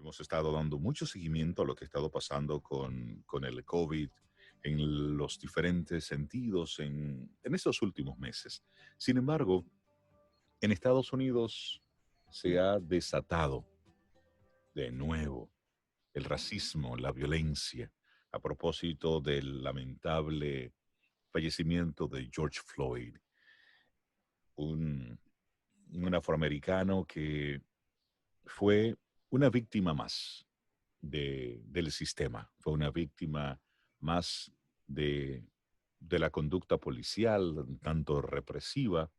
Hemos estado dando mucho seguimiento a lo que ha estado pasando con el COVID en los diferentes sentidos en estos últimos meses. Sin embargo, en Estados Unidos se ha desatado de nuevo el racismo, la violencia, a propósito del lamentable fallecimiento de George Floyd, un, un afroamericano que fue una víctima más del sistema, fue una víctima más de, de la conducta policial, tanto represiva,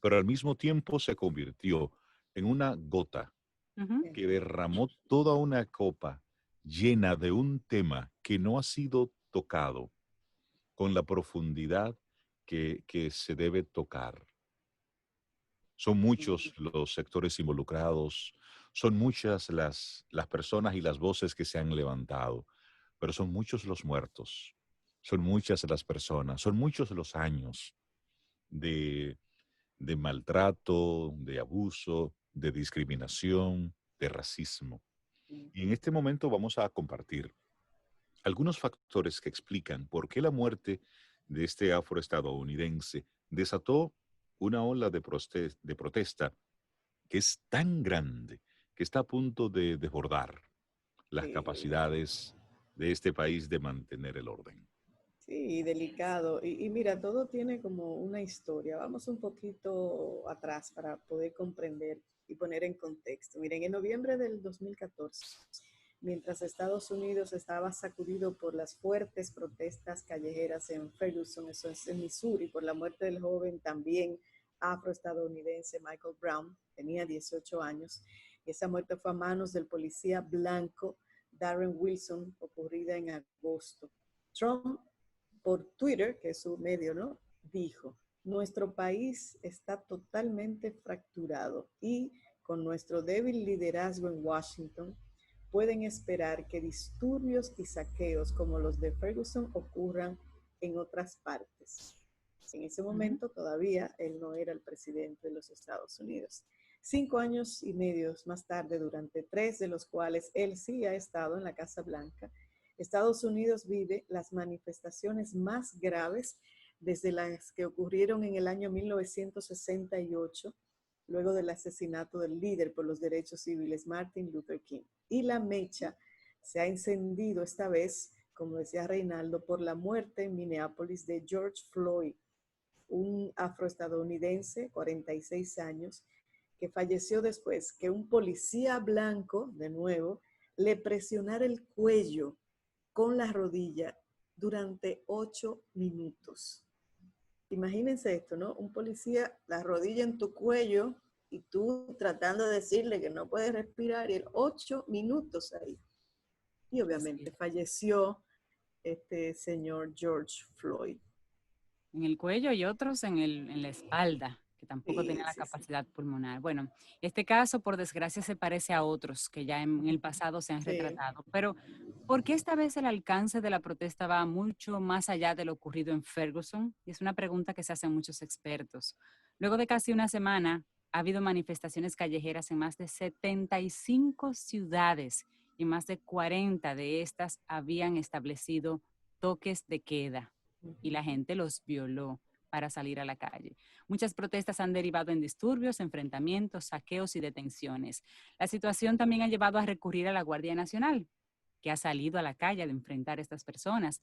pero al mismo tiempo se convirtió en una gota Ujú. que derramó toda una copa llena de un tema que no ha sido tocado con la profundidad que se debe tocar. Son muchos los sectores involucrados, son muchas las personas y las voces que se han levantado, pero son muchos los muertos, son muchas las personas, son muchos los años de, de maltrato, de abuso, de discriminación, de racismo. Y en este momento vamos a compartir algunos factores que explican por qué la muerte de este afroestadounidense desató una ola de protesta que es tan grande que está a punto de desbordar las Sí, capacidades de este país de mantener el orden. sí, delicado. Y mira, todo tiene como una historia. Vamos un poquito atrás para poder comprender y poner en contexto. Miren, en noviembre del 2014, mientras Estados Unidos estaba sacudido por las fuertes protestas callejeras en Ferguson, eso es en Missouri, por la muerte del joven también afroestadounidense Michael Brown, tenía 18 años, y esa muerte fue a manos del policía blanco Darren Wilson, ocurrida en agosto. Trump por Twitter, que es su medio, ¿no? Dijo, nuestro país está totalmente fracturado y con nuestro débil liderazgo en Washington, pueden esperar que disturbios y saqueos como los de Ferguson ocurran en otras partes. En ese Ujú. momento todavía él no era el presidente de los Estados Unidos. 5 años y medio más tarde, durante 3 de los cuales él sí ha estado en la Casa Blanca, Estados Unidos vive las manifestaciones más graves desde las que ocurrieron en el año 1968, luego del asesinato del líder por los derechos civiles Martin Luther King. Y la mecha se ha encendido esta vez, como decía Reinaldo, por la muerte en Minneapolis de George Floyd, un afroestadounidense, 46 años, que falleció después que un policía blanco, de nuevo, le presionara el cuello con la rodilla durante 8 minutos. Imagínense esto, ¿no? Un policía, la rodilla en tu cuello y tú tratando de decirle que no puede respirar y él 8 minutos ahí. Y Así obviamente es. falleció este señor George Floyd. En el cuello y otros en la espalda, que tampoco tenía Sí, la sí, sí. capacidad pulmonar. Bueno, este caso, por desgracia, se parece a otros que ya en el pasado se han Sí. retratado. Pero, ¿por qué esta vez el alcance de la protesta va mucho más allá de lo ocurrido en Ferguson? Y es una pregunta que se hacen muchos expertos. Luego de casi una semana, ha habido manifestaciones callejeras en más de 75 ciudades y más de 40 de estas habían establecido toques de queda y la gente los violó para salir a la calle. Muchas protestas han derivado en disturbios, enfrentamientos, saqueos y detenciones. La situación también ha llevado a recurrir a la Guardia Nacional, que ha salido a la calle a enfrentar a estas personas,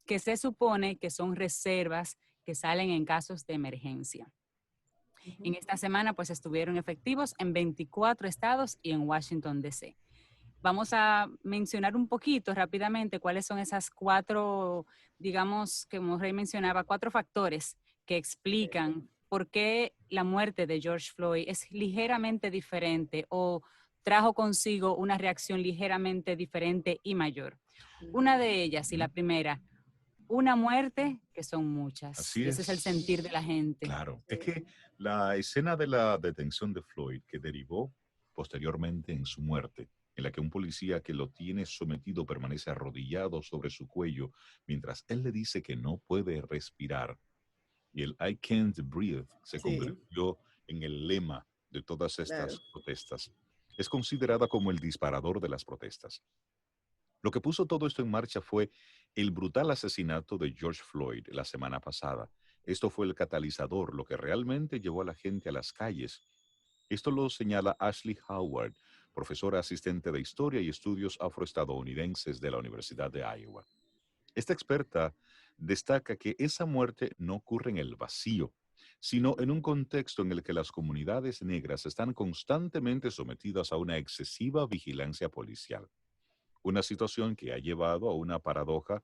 que se supone que son reservas que salen en casos de emergencia. En esta semana, pues estuvieron efectivos en 24 estados y en Washington, D.C. Vamos a mencionar un poquito rápidamente cuáles son esas cuatro, digamos, que como Rey mencionaba, cuatro factores que explican por qué la muerte de George Floyd es ligeramente diferente o trajo consigo una reacción ligeramente diferente y mayor. Una de ellas, y la primera, una muerte que son muchas. Así Y ese es el sentir es, de la gente. claro. Es que la escena de la detención de Floyd, que derivó posteriormente en su muerte, en la que un policía que lo tiene sometido permanece arrodillado sobre su cuello mientras él le dice que no puede respirar, y el I can't breathe se Sí, convirtió en el lema de todas claro. estas protestas. Es considerada como el disparador de las protestas. Lo que puso todo esto en marcha fue el brutal asesinato de George Floyd la semana pasada. Esto fue el catalizador, lo que realmente llevó a la gente a las calles. Esto lo señala Ashley Howard, profesora asistente de Historia y Estudios Afroestadounidenses de la Universidad de Iowa. Esta experta destaca que esa muerte no ocurre en el vacío, sino en un contexto en el que las comunidades negras están constantemente sometidas a una excesiva vigilancia policial. Una situación que ha llevado a una paradoja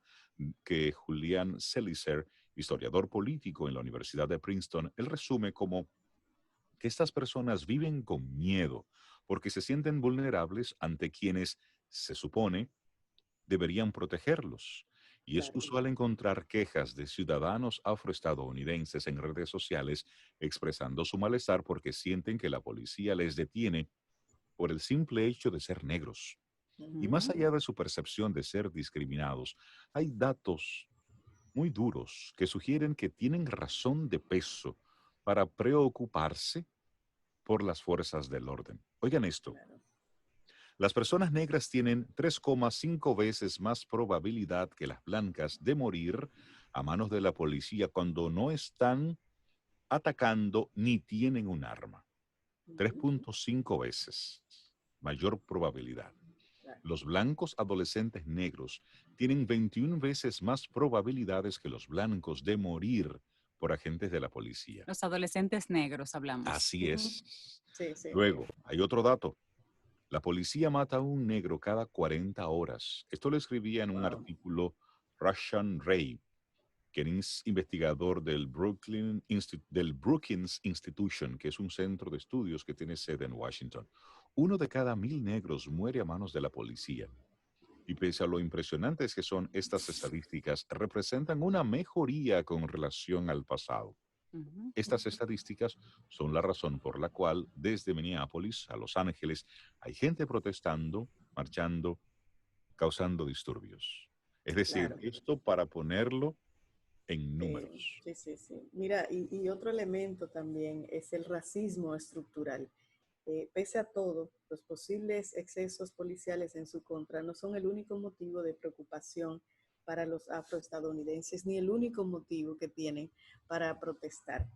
que Julian Selizer, historiador político en la Universidad de Princeton, él resume como que estas personas viven con miedo porque se sienten vulnerables ante quienes se supone deberían protegerlos. Y es Claro. usual encontrar quejas de ciudadanos afroestadounidenses en redes sociales expresando su malestar porque sienten que la policía les detiene por el simple hecho de ser negros. Y más Ujú. allá de su percepción de ser discriminados, hay datos muy duros que sugieren que tienen razón de peso para preocuparse por las fuerzas del orden. Oigan esto, Claro. las personas negras tienen 3,5 veces más probabilidad que las blancas de morir a manos de la policía cuando no están atacando ni tienen un arma. Ujú. 3,5 veces mayor probabilidad. Claro. Los blancos adolescentes negros tienen 21 veces más probabilidades que los blancos de morir por agentes de la policía. Los adolescentes negros hablamos. Así Ujú. es. Sí, sí. Luego, hay otro dato. La policía mata a un negro cada 40 horas. Esto lo escribía en un Wow. artículo Rashan Ray, quien es investigador del Brookings Institution, que es un centro de estudios que tiene sede en Washington. 1 de cada 1000 negros muere a manos de la policía. Y pese a lo impresionantes que son estas estadísticas, representan una mejoría con relación al pasado. Ujú. Estas estadísticas son la razón por la cual desde Minneapolis a Los Ángeles hay gente protestando, marchando, causando disturbios. Es decir, Claro. esto para ponerlo en números. Sí, sí, sí. Mira, y otro elemento también es el racismo estructural. Pese a todo, los posibles excesos policiales en su contra no son el único motivo de preocupación para los afroestadounidenses, ni el único motivo que tienen para protestar.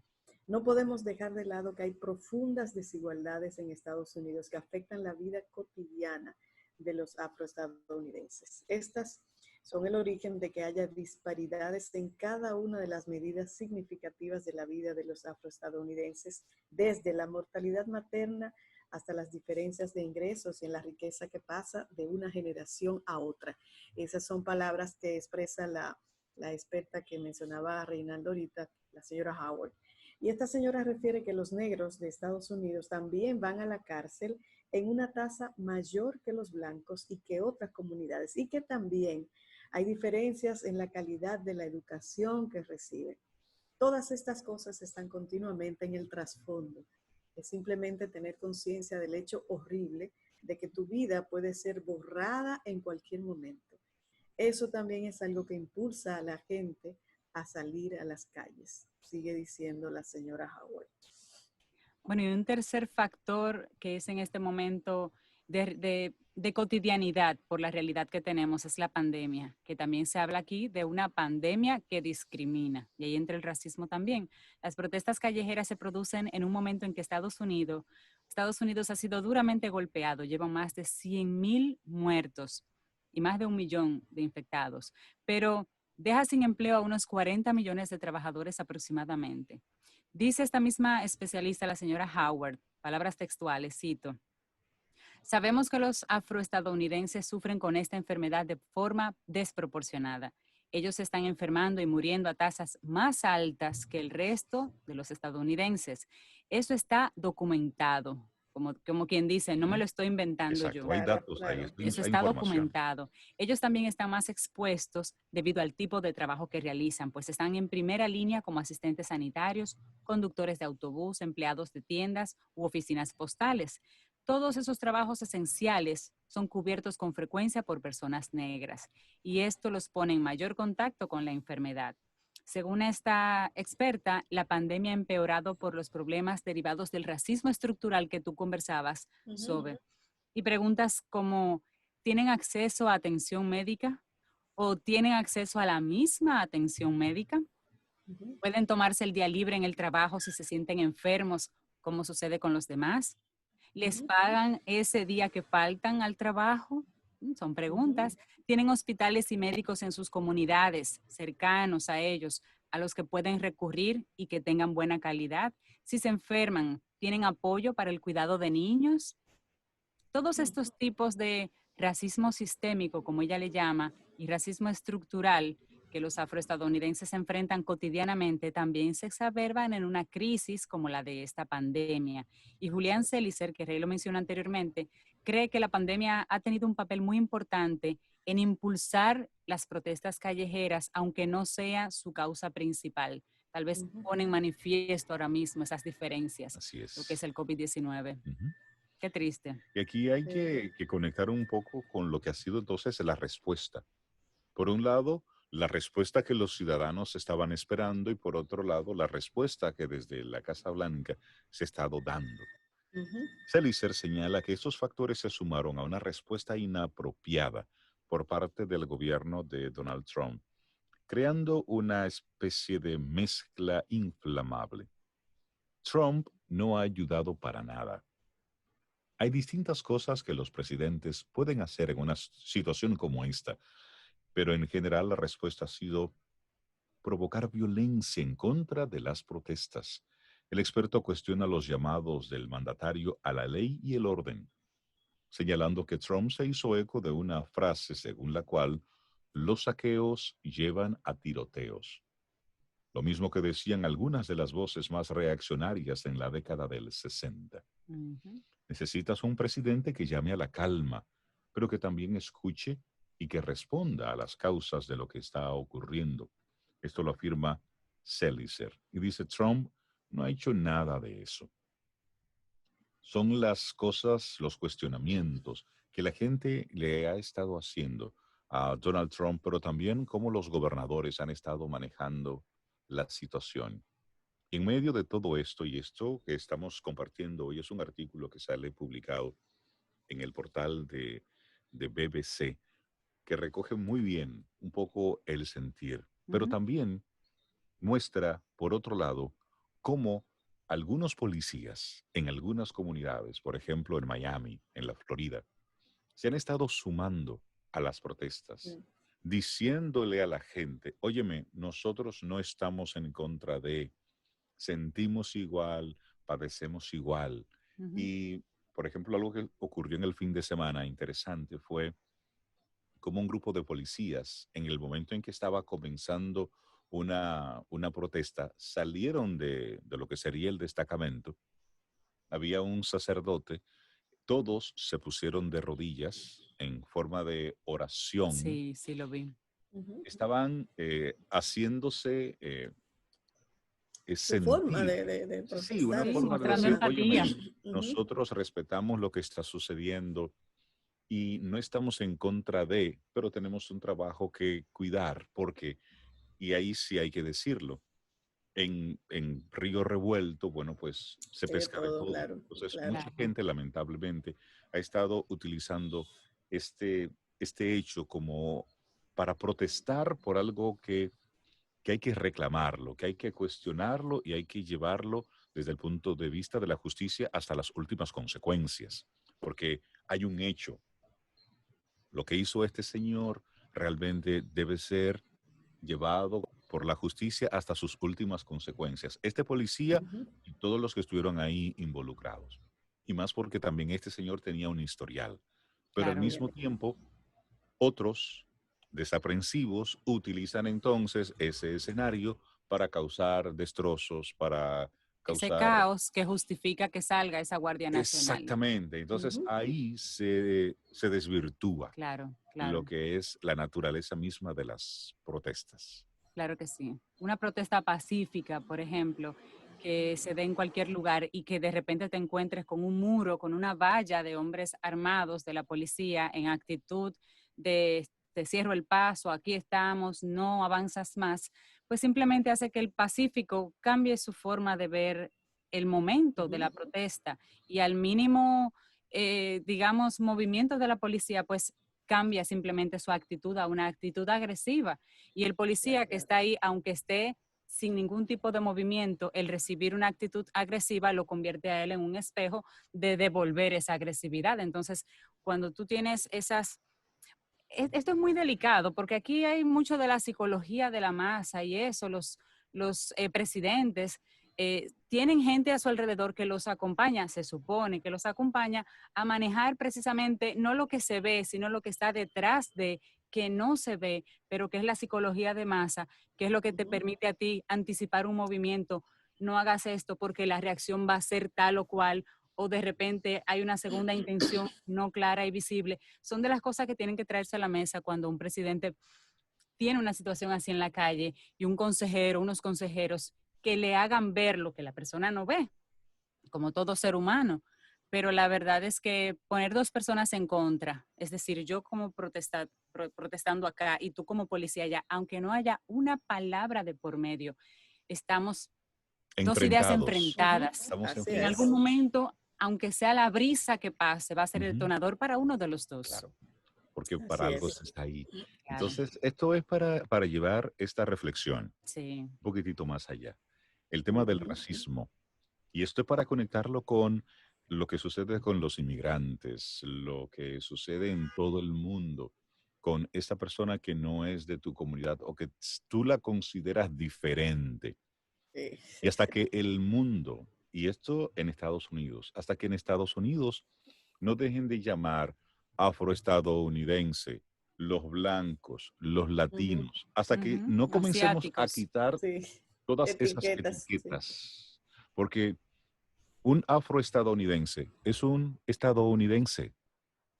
No podemos dejar de lado que hay profundas desigualdades en Estados Unidos que afectan la vida cotidiana de los afroestadounidenses. Estas son el origen de que haya disparidades en cada una de las medidas significativas de la vida de los afroestadounidenses, desde la mortalidad materna hasta las diferencias de ingresos y en la riqueza que pasa de una generación a otra. Esas son palabras que expresa la experta que mencionaba Reinaldo ahorita, la señora Howard. Y esta señora refiere que los negros de Estados Unidos también van a la cárcel en una tasa mayor que los blancos y que otras comunidades, y que también hay diferencias en la calidad de la educación que reciben. Todas estas cosas están continuamente en el trasfondo. Es simplemente tener conciencia del hecho horrible de que tu vida puede ser borrada en cualquier momento. Eso también es algo que impulsa a la gente a salir a las calles, sigue diciendo la señora Howard. Bueno, y un tercer factor que es en este momento de cotidianidad por la realidad que tenemos es la pandemia, que también se habla aquí de una pandemia que discrimina, y ahí entra el racismo también. Las protestas callejeras se producen en un momento en que Estados Unidos ha sido duramente golpeado, llevan más de 100,000 muertos y más de 1 millón de infectados, pero deja sin empleo a unos 40 millones de trabajadores aproximadamente. Dice esta misma especialista, la señora Howard, palabras textuales, cito: sabemos que los afroestadounidenses sufren con esta enfermedad de forma desproporcionada. Ellos se están enfermando y muriendo a tasas más altas que el resto de los estadounidenses. Eso está documentado, como quien dice, no me Ujú. lo estoy inventando yo. Exacto, hay Claro, datos, claro. Eso hay está información. documentado. Ellos también están más expuestos debido al tipo de trabajo que realizan, pues están en primera línea como asistentes sanitarios, conductores de autobús, empleados de tiendas u oficinas postales. Todos esos trabajos esenciales son cubiertos con frecuencia por personas negras y esto los pone en mayor contacto con la enfermedad. Según esta experta, la pandemia ha empeorado por los problemas derivados del racismo estructural que tú conversabas Ujú. sobre. Y preguntas como, ¿tienen acceso a atención médica? ¿O tienen acceso a la misma atención médica? Ujú, ¿Pueden tomarse el día libre en el trabajo si se sienten enfermos, como sucede con los demás? ¿Les ujú, pagan ese día que faltan al trabajo? Son ujú, preguntas. ¿Tienen hospitales y médicos en sus comunidades, cercanos a ellos, a los que pueden recurrir y que tengan buena calidad? Si se enferman, ¿tienen apoyo para el cuidado de niños? Todos ujú. estos tipos de racismo sistémico, como ella le llama, y racismo estructural que los afroestadounidenses enfrentan cotidianamente, también se exacerban en una crisis como la de esta pandemia. Y Julián Celizer, que Rey lo mencionó anteriormente, cree que la pandemia ha tenido un papel muy importante en impulsar las protestas callejeras, aunque no sea su causa principal. Tal vez Ujú. pone en manifiesto ahora mismo esas diferencias, Así lo que es es. el COVID-19. Ujú. Qué triste. Y aquí hay Sí. que conectar un poco con lo que ha sido entonces la respuesta. Por un lado, la respuesta que los ciudadanos estaban esperando y por otro lado, la respuesta que desde la Casa Blanca se ha estado dando. Ujú, Selicer señala que estos factores se sumaron a una respuesta inapropiada por parte del gobierno de Donald Trump, creando una especie de mezcla inflamable. Trump no ha ayudado para nada. Hay distintas cosas que los presidentes pueden hacer en una situación como esta, pero en general la respuesta ha sido provocar violencia en contra de las protestas. El experto cuestiona los llamados del mandatario a la ley y el orden, señalando que Trump se hizo eco de una frase según la cual los saqueos llevan a tiroteos, lo mismo que decían algunas de las voces más reaccionarias en la década del 60. Ujú. Necesitas un presidente que llame a la calma, pero que también escuche y que responda a las causas de lo que está ocurriendo. Esto lo afirma Selicer. Y dice, Trump no ha hecho nada de eso. Son las cosas, los cuestionamientos que la gente le ha estado haciendo a Donald Trump, pero también cómo los gobernadores han estado manejando la situación. En medio de todo esto, y esto que estamos compartiendo hoy es un artículo que sale publicado en el portal de BBC, que recoge muy bien un poco el sentir, pero Ujú. también muestra, por otro lado, cómo algunos policías en algunas comunidades, por ejemplo en Miami, en la Florida, se han estado sumando a las protestas, mm, diciéndole a la gente, óyeme, nosotros no estamos en contra de, sentimos igual, padecemos igual. Ujú. Y, por ejemplo, algo que ocurrió en el fin de semana interesante fue como un grupo de policías, en el momento en que estaba comenzando una protesta, salieron de lo que sería el destacamento. Había un sacerdote, todos se pusieron de rodillas en forma de oración. Sí, sí lo vi. ujú. Estaban haciéndose Su forma sentir. de Sí, una protestar Sí, es su forma de mostrando decir, forma. empatía. óyeme, Ujú, nosotros respetamos lo que está sucediendo y no estamos en contra de, pero tenemos un trabajo que cuidar, porque, y ahí sí hay que decirlo, en río revuelto, bueno, pues se hay de pesca de todo, todo. claro, Entonces, claro. mucha Claro. gente lamentablemente ha estado utilizando este, este hecho como para protestar por algo que hay que reclamarlo, que hay que cuestionarlo y hay que llevarlo desde el punto de vista de la justicia hasta las últimas consecuencias, porque hay un hecho. Lo que hizo este señor realmente debe ser llevado por la justicia hasta sus últimas consecuencias. Este policía Ujú, y todos los que estuvieron ahí involucrados. Y más porque también este señor tenía un historial. Pero al Claro. mismo tiene. tiempo, otros desaprensivos utilizan entonces ese escenario para causar destrozos, para Ese causar... caos que justifica que salga esa Guardia Nacional. Exactamente. Entonces Ujú, ahí se desvirtúa Claro, lo claro, que es la naturaleza misma de las protestas. claro que sí. Una protesta pacífica, por ejemplo, que se dé en cualquier lugar y que de repente te encuentres con un muro, con una valla de hombres armados de la policía en actitud de te cierro el paso, aquí estamos, no avanzas más, pues simplemente hace que el pacífico cambie su forma de ver el momento de la ujú, protesta y al mínimo digamos, movimientos de la policía, pues cambia simplemente su actitud a una actitud agresiva. Y el policía que está ahí, aunque esté sin ningún tipo de movimiento, el recibir una actitud agresiva lo convierte a él en un espejo de devolver esa agresividad. Entonces, cuando tú tienes esas... Esto es muy delicado porque aquí hay mucho de la psicología de la masa y eso, los presidentes tienen gente a su alrededor que los acompaña, se supone que los acompaña a manejar precisamente no lo que se ve, sino lo que está detrás de que no se ve, pero que es la psicología de masa, que es lo que te permite a ti anticipar un movimiento. No hagas esto porque la reacción va a ser tal o cual, o de repente hay una segunda intención no clara y visible. Son de las cosas que tienen que traerse a la mesa cuando un presidente tiene una situación así en la calle y un consejero, unos consejeros que le hagan ver lo que la persona no ve, como todo ser humano. Pero la verdad es que poner dos personas en contra, es decir, yo como protestando acá y tú como policía allá, aunque no haya una palabra de por medio, estamos dos ideas Enfrentados. enfrentadas. Estamos Así En algún es. enfrentados. momento, aunque sea la brisa que pase, va a ser el Ujú. detonador para uno de los dos. Claro, porque para Así algo es. se está ahí. Claro, Entonces, esto es para llevar esta reflexión sí. un poquitito más allá. El tema del Ujú. racismo. Y esto es para conectarlo con lo que sucede con los inmigrantes, lo que sucede en todo el mundo, con esa persona que no es de tu comunidad o que tú la consideras diferente. Sí. Y hasta que el mundo, y esto en Estados Unidos, hasta que en Estados Unidos no dejen de llamar afroestadounidense, los blancos, los Ujú. latinos, hasta que Ujú. no comencemos a Asiáticos, quitar Sí. todas esas Etiquetas, sí. etiquetas. Porque un afroestadounidense es un estadounidense.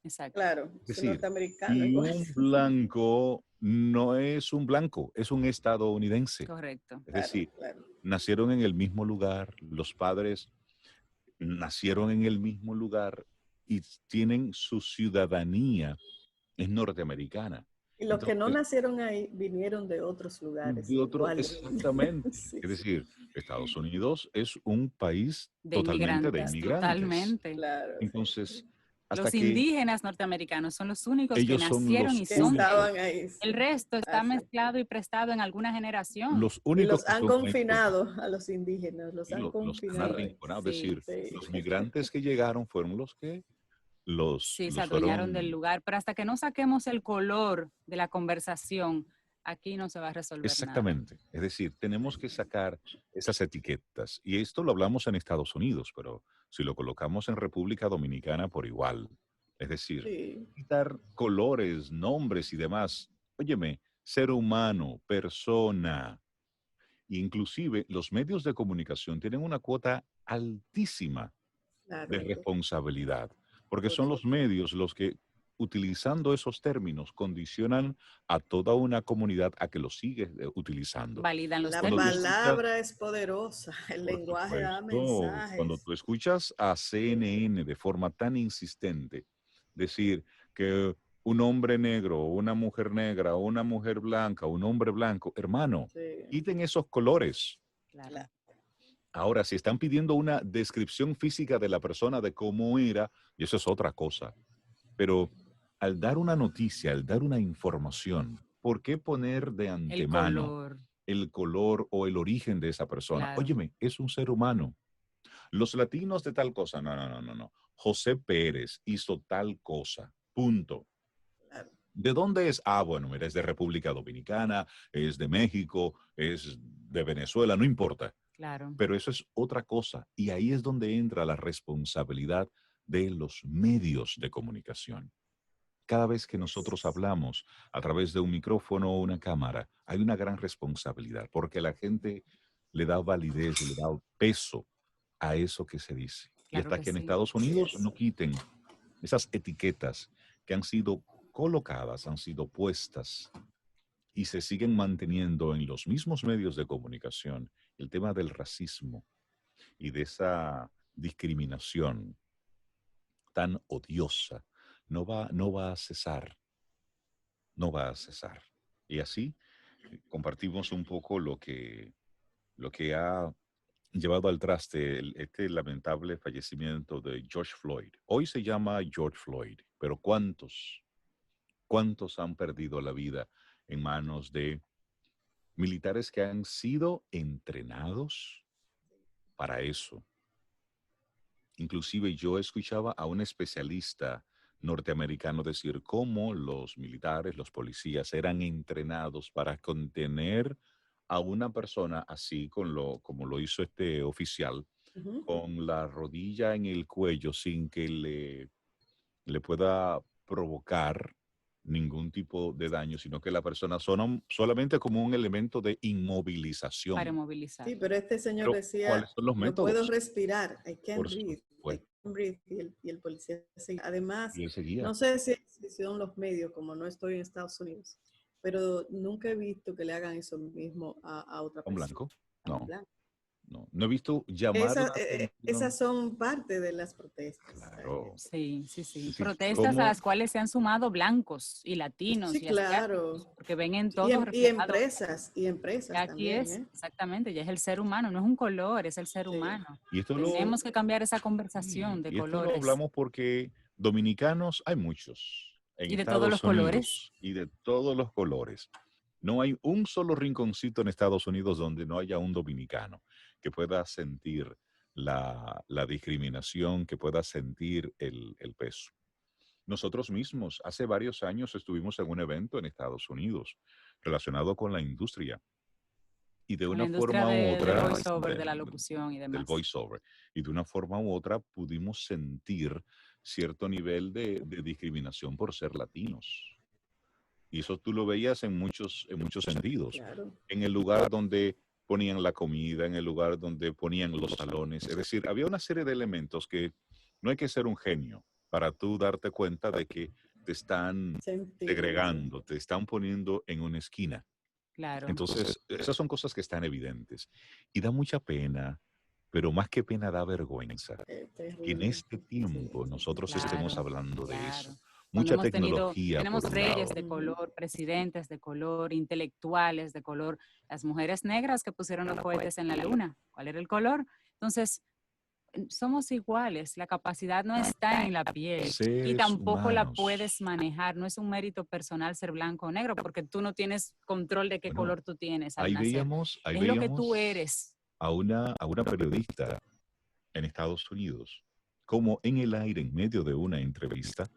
exacto. Claro, Es es un decir, norteamericano y igual. un blanco no es un blanco, es un estadounidense. Correcto. Es Claro, decir, claro. nacieron en el mismo lugar, los padres nacieron en el mismo lugar y tienen su ciudadanía, es norteamericana. Y los que no Entonces, nacieron ahí vinieron de otros lugares, de otro, igual. exactamente. Sí, Es sí. decir, Estados Unidos es un país De totalmente de inmigrantes, inmigrantes. totalmente. Claro, sí. Entonces, hasta Los que indígenas norteamericanos son los únicos que ellos son nacieron los y Que son de únicos, estaban ahí, el sí. resto está Así. mezclado y prestado en alguna generación. los Y únicos los que han son mezclados, confinado a los indígenas, los y han los han Sí, confinado ahí. arrinconado. Es sí, decir, Sí. los migrantes que llegaron fueron los que sí, se los adueñaron del fueron. lugar, pero hasta que no saquemos el color de la conversación, aquí no se va a resolver nada. Exactamente. Es decir, tenemos que sacar esas etiquetas. Y esto lo hablamos en Estados Unidos, pero si lo colocamos en República Dominicana por igual. Es decir, Sí, quitar colores, nombres y demás. Óyeme, ser humano, persona. Inclusive los medios de comunicación tienen una cuota altísima de claro, responsabilidad, porque por son los supuesto. medios los que, utilizando esos términos, condicionan a toda una comunidad a que los sigue utilizando. Validan los La Cuando tú términos. escuchas, palabra es poderosa, el por lenguaje da supuesto, cuando mensajes. tú escuchas a Sí, CNN de forma tan insistente decir que un hombre negro, una mujer negra, una mujer blanca, un hombre blanco, hermano, sí, quiten esos colores. Claro. claro. Ahora, si están pidiendo una descripción física de la persona, de cómo era, y eso es otra cosa. Pero al dar una noticia, al dar una información, ¿por qué poner de El antemano color, el color o el origen de esa persona? claro. Óyeme, es un ser humano. Los latinos de tal cosa, no, no, no, no, no. José Pérez hizo tal cosa, punto. Claro. ¿De dónde es? Ah, bueno, mira, es de República Dominicana, es de México, es de Venezuela, no importa. Claro. Pero eso es otra cosa. Y ahí es donde entra la responsabilidad de los medios de comunicación. Cada vez que nosotros Es- hablamos a través de un micrófono o una cámara, hay una gran responsabilidad porque la gente le da validez, le da peso a eso que se dice. Y Claro hasta que que en sí. Estados Así Unidos es. no quiten esas etiquetas que han sido colocadas, han sido puestas y se siguen manteniendo en los mismos medios de comunicación, el tema del racismo y de esa discriminación tan odiosa no va a cesar, no va a cesar. Y así compartimos un poco lo que ha llevado al traste este lamentable fallecimiento de George Floyd. Hoy se llama George Floyd, pero ¿cuántos han perdido la vida en manos de militares que han sido entrenados para eso? Inclusive yo escuchaba a un especialista norteamericano decir cómo los militares, los policías eran entrenados para contener a una persona así como lo hizo este oficial, Ujú. con la rodilla en el cuello sin que le pueda provocar ningún tipo de daño, sino que la persona solamente como un elemento de para inmovilización. movilizar. Sí, pero este señor Pero, decía, ¿cuáles son los no puedo métodos? respirar, I Por can't breathe, I supuesto. can't breathe. Y el policía seguía. Además, Y él seguía. no sé si son los medios, como no estoy en Estados Unidos, pero nunca he visto que le hagan eso mismo a otra ¿A un persona, blanco? a un No, blanco. no. No he visto llamar la Esas atención. son parte de las protestas. Claro. Sí, sí, Es sí. decir, Protestas a ¿cómo? las cuales se han sumado blancos y latinos Sí, y asiáticos, claro. porque ven en Y, todo y reflejado. empresas Aquí también, es, ¿eh? exactamente, ya es el ser humano, no es un color, es el ser Sí. humano. Y esto Tenemos que cambiar esa conversación de y esto lo colores hablamos porque dominicanos hay muchos en y de todos los Estados colores. Unidos y de todos los colores. No hay un solo rinconcito en Estados Unidos donde no haya un dominicano que pueda sentir la discriminación, que pueda sentir el peso. Nosotros mismos, hace varios años estuvimos en un evento en Estados Unidos relacionado con la industria y de Con la una industria forma u del otra, voiceover, de la locución y del demás. voiceover, y de una forma u otra pudimos sentir cierto nivel de discriminación por ser latinos. Y eso tú lo veías en muchos sentidos. Claro. En el lugar donde ponían la comida, en el lugar donde ponían los salones. Es decir, había una serie de elementos que no hay que ser un genio para tú darte cuenta de que te están Sentirlo, sí. segregando, te están poniendo en una esquina. Claro. Entonces, esas son cosas que están evidentes. Y da mucha pena, pero más que pena da vergüenza que en Terrible. este tiempo Sí, nosotros estemos Claro, hablando de eso. claro. Cuando Mucha hemos tenido, tecnología tenemos por un reyes lado. de Ujú. color, presidentes de color, intelectuales de color, las mujeres negras que pusieron los cohetes en la luna. ¿Cuál era el color? Entonces, somos iguales, la capacidad no está en la piel y Seres tampoco la puedes humanos. manejar, no es un mérito personal ser blanco o negro porque tú no tienes control de qué Bueno, color tú tienes al ahí nacer, veíamos, ahí es lo que tú veíamos eres. a una periodista en Estados Unidos, como en el aire, en medio de una entrevista,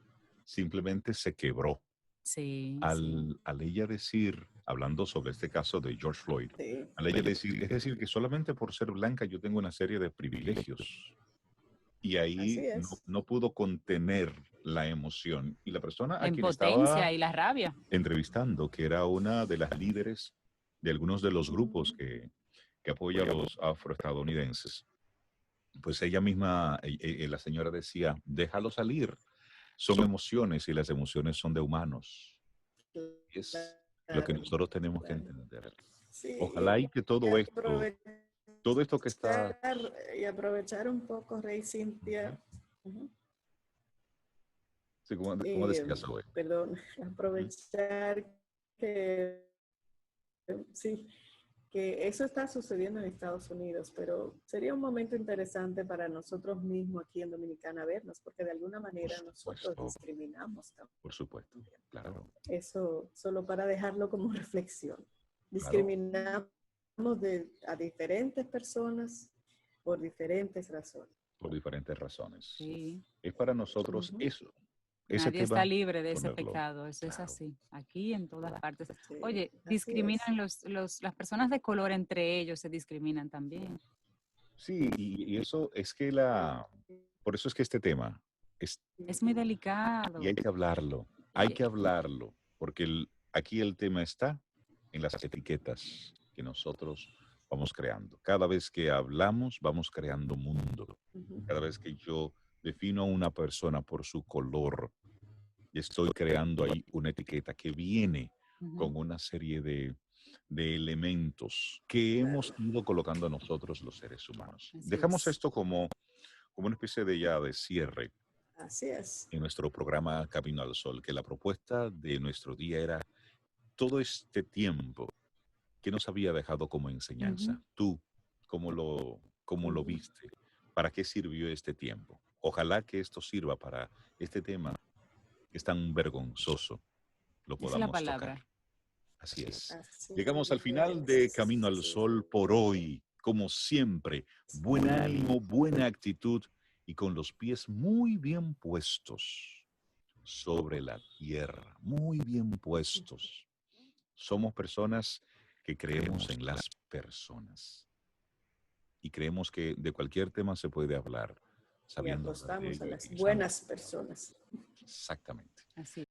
simplemente se quebró Sí, sí. al ella decir, hablando sobre este caso de George Floyd, Sí, al ella decir, es decir, que solamente por ser blanca yo tengo una serie de privilegios. Y ahí así es. no pudo contener la emoción. Y la persona La a quien estaba impotencia y la rabia. entrevistando, que era una de las líderes de algunos de los grupos que apoya a los afroestadounidenses, pues ella misma, la señora decía, déjalo salir, son emociones y las emociones son de humanos. Y es lo que Claro, nosotros tenemos que claro. entender. Sí, Ojalá y que todo esto que está... y aprovechar un poco, Rey Cintia. Ujú. Sí, como Eh, decía Zoe. Perdón, aprovechar que sí, que eso está sucediendo en Estados Unidos, pero sería un momento interesante para nosotros mismos aquí en Dominicana vernos, porque de alguna Por manera nosotros supuesto, discriminamos también. por supuesto, claro, Eso solo para dejarlo como reflexión. claro, Discriminamos a diferentes personas por diferentes razones. por diferentes razones. Sí. Es para nosotros Ujú. eso, ese Nadie está tema, libre de ese ponerlo pecado, eso es claro. así, aquí en todas partes. Sí, Oye, así es. discriminan las personas de color entre ellos se discriminan también. Sí, y eso es que por eso es que este tema es, Es muy y delicado. hay Y- que hablarlo, porque aquí el tema está en las etiquetas que nosotros vamos creando. Cada vez que hablamos, vamos creando mundo. Ujú. Cada vez que yo defino a una persona por su color, estoy creando ahí una etiqueta que viene Ujú. con una serie de elementos que hemos Claro. ido colocando nosotros los seres humanos. Así Dejamos es. esto como una especie de ya de cierre Así es. en nuestro programa Camino al Sol, que la propuesta de nuestro día era todo este tiempo que nos había dejado como enseñanza. Ujú. ¿Tú cómo lo ¿Cómo lo viste? ¿Para qué sirvió este tiempo? Ojalá que esto sirva para este tema que es tan vergonzoso, lo Esa es la podamos palabra. tocar. Así es. Así Llegamos al mismo final de es. Camino al Sol por hoy. Como siempre, buen ánimo, buena actitud y con los pies muy bien puestos sobre la tierra, muy bien puestos. Somos personas que creemos en las personas y creemos que de cualquier tema se puede hablar, Y sabiendo hablar de apostamos a ello y las utilizando. buenas personas. Exactamente. Así